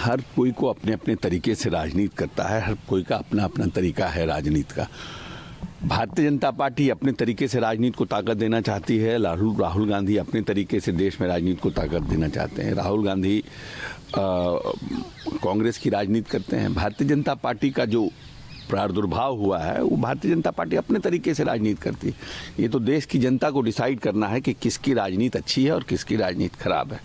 हर कोई को अपने अपने तरीके से राजनीति करता है, हर कोई का अपना अपना तरीका है राजनीति का। भारतीय जनता पार्टी अपने तरीके से राजनीति को ताकत देना चाहती है, राहुल गांधी अपने तरीके से देश में राजनीति को ताकत देना चाहते हैं। राहुल गांधी कांग्रेस की राजनीति करते हैं। भारतीय जनता पार्टी का जो प्रादुर्भाव हुआ है वो भारतीय जनता पार्टी अपने तरीके से राजनीति करती है। ये तो देश की जनता को डिसाइड करना है कि किसकी राजनीति अच्छी है और किसकी राजनीति खराब है।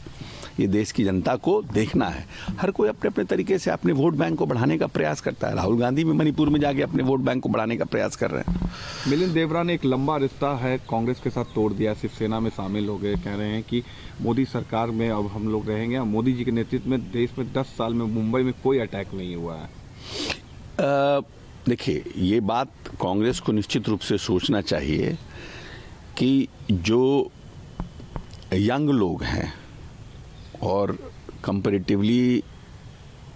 ये देश की जनता को देखना है। हर कोई अपने अपने तरीके से अपने वोट बैंक को बढ़ाने का प्रयास करता है। राहुल गांधी भी मणिपुर में जाके अपने वोट बैंक को बढ़ाने का प्रयास कर रहे हैं। मिलिंद देवरा ने एक लंबा रिश्ता है कांग्रेस के साथ तोड़ दिया, शिवसेना में शामिल हो गए। कह रहे हैं कि मोदी सरकार में अब हम लोग रहेंगे। मोदी जी के नेतृत्व में देश में 10 साल में मुंबई में कोई अटैक नहीं हुआ है। देखिए, ये बात कांग्रेस को निश्चित रूप से सोचना चाहिए कि जो यंग लोग हैं और कंपैरेटिवली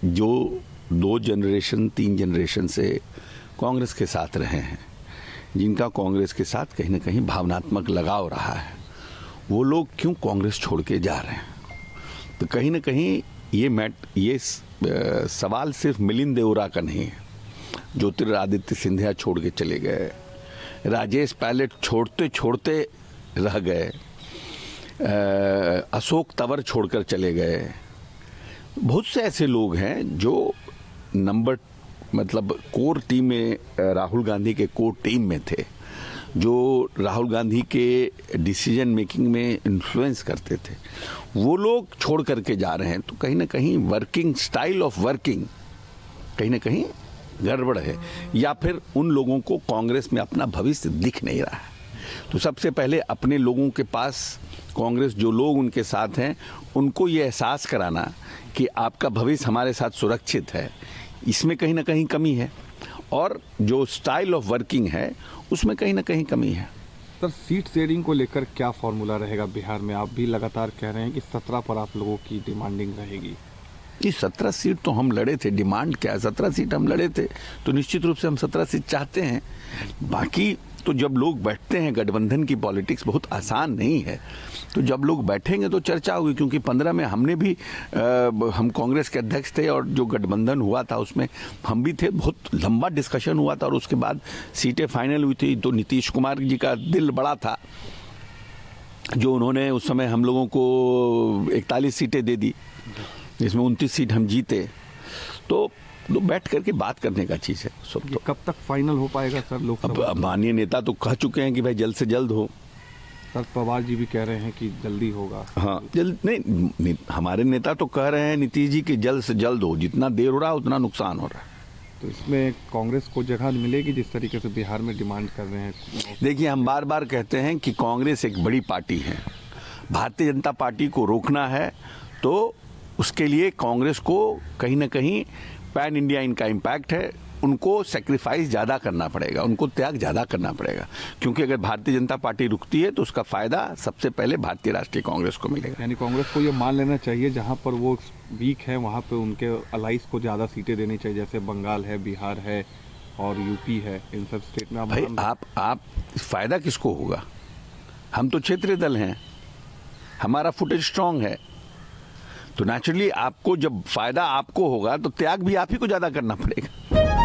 जो 2 जनरेशन 3 जनरेशन से कांग्रेस के साथ रहे हैं, जिनका कांग्रेस के साथ कहीं ना कहीं भावनात्मक लगाव रहा है, वो लोग क्यों कांग्रेस छोड़ के जा रहे हैं? तो कहीं ना कहीं ये सवाल सिर्फ मिलिंद देवरा का नहीं है। ज्योतिरादित्य सिंधिया छोड़ के चले गए, राजेश पायलट छोड़ते छोड़ते रह गए, अशोक तंवर छोड़कर चले गए। बहुत से ऐसे लोग हैं जो कोर टीम में, राहुल गांधी के कोर टीम में थे, जो राहुल गांधी के डिसीजन मेकिंग में इन्फ्लुएंस करते थे, वो लोग छोड़ करके जा रहे हैं। तो कहीं ना कहीं वर्किंग स्टाइल ऑफ वर्किंग कहीं ना कहीं गड़बड़ है, या फिर उन लोगों को कांग्रेस में अपना भविष्य दिख नहीं रहा है। तो सबसे पहले अपने लोगों के पास कांग्रेस, जो लोग उनके साथ हैं, उनको ये एहसास कराना कि आपका भविष्य हमारे साथ सुरक्षित है, इसमें कहीं ना कहीं कमी है। और जो स्टाइल ऑफ वर्किंग है उसमें कहीं ना कहीं कमी है। सर, सीट शेयरिंग को लेकर क्या फॉर्मूला रहेगा बिहार में? आप भी लगातार कह रहे हैं कि 17 पर आप लोगों की डिमांडिंग रहेगी। ये 17 सीट तो हम लड़े थे, डिमांड क्या है? 17 सीट हम लड़े थे, तो निश्चित रूप से हम 17 सीट चाहते हैं। बाकी तो जब लोग बैठते हैं, गठबंधन की पॉलिटिक्स बहुत आसान नहीं है, तो जब लोग बैठेंगे तो चर्चा होगी। क्योंकि 15 में हमने भी हम कांग्रेस के अध्यक्ष थे और जो गठबंधन हुआ था उसमें हम भी थे, बहुत लंबा डिस्कशन हुआ था और उसके बाद सीटें फाइनल हुई थी। तो नीतीश कुमार जी का दिल बड़ा था, जो उन्होंने उस समय हम लोगों को 41 सीटें दे दी, जिसमें 29 सीट हम जीते। तो बैठ करके बात करने का चीज है सब। तो कब तक फाइनल हो पाएगा सर लोकसभा? अब माननीय नेता तो कह चुके हैं कि भाई जल्द से जल्द हो। सर, पवार जी भी कह रहे हैं कि जल्दी होगा। हाँ, जल्द नहीं, हमारे नेता तो कह रहे हैं नीतीश जी कि जल्द से जल्द हो। जितना देर हो रहा है उतना नुकसान हो रहा है। तो इसमें कांग्रेस को जगह मिलेगी जिस तरीके से बिहार में डिमांड कर रहे हैं? देखिए, हम बार बार कहते हैं कि कांग्रेस एक बड़ी पार्टी है। भारतीय जनता पार्टी को रोकना है तो उसके लिए कांग्रेस को कहीं ना कहीं पैन इंडिया इनका इम्पैक्ट है, उनको सेक्रीफाइस ज़्यादा करना पड़ेगा, उनको त्याग ज़्यादा करना पड़ेगा। क्योंकि अगर भारतीय जनता पार्टी रुकती है तो उसका फायदा सबसे पहले भारतीय राष्ट्रीय कांग्रेस को मिलेगा। यानी कांग्रेस को ये मान लेना चाहिए जहां पर वो वीक है वहां पे उनके अलाइज को ज़्यादा सीटें देनी चाहिए, जैसे बंगाल है, बिहार है और यूपी है। इन सब स्टेट में भाई आप फायदा किसको होगा? हम तो क्षेत्रीय दल हैं, हमारा फुटेज स्ट्रांग है, तो नेचुरली आपको जब फायदा आपको होगा तो त्याग भी आप ही को ज्यादा करना पड़ेगा।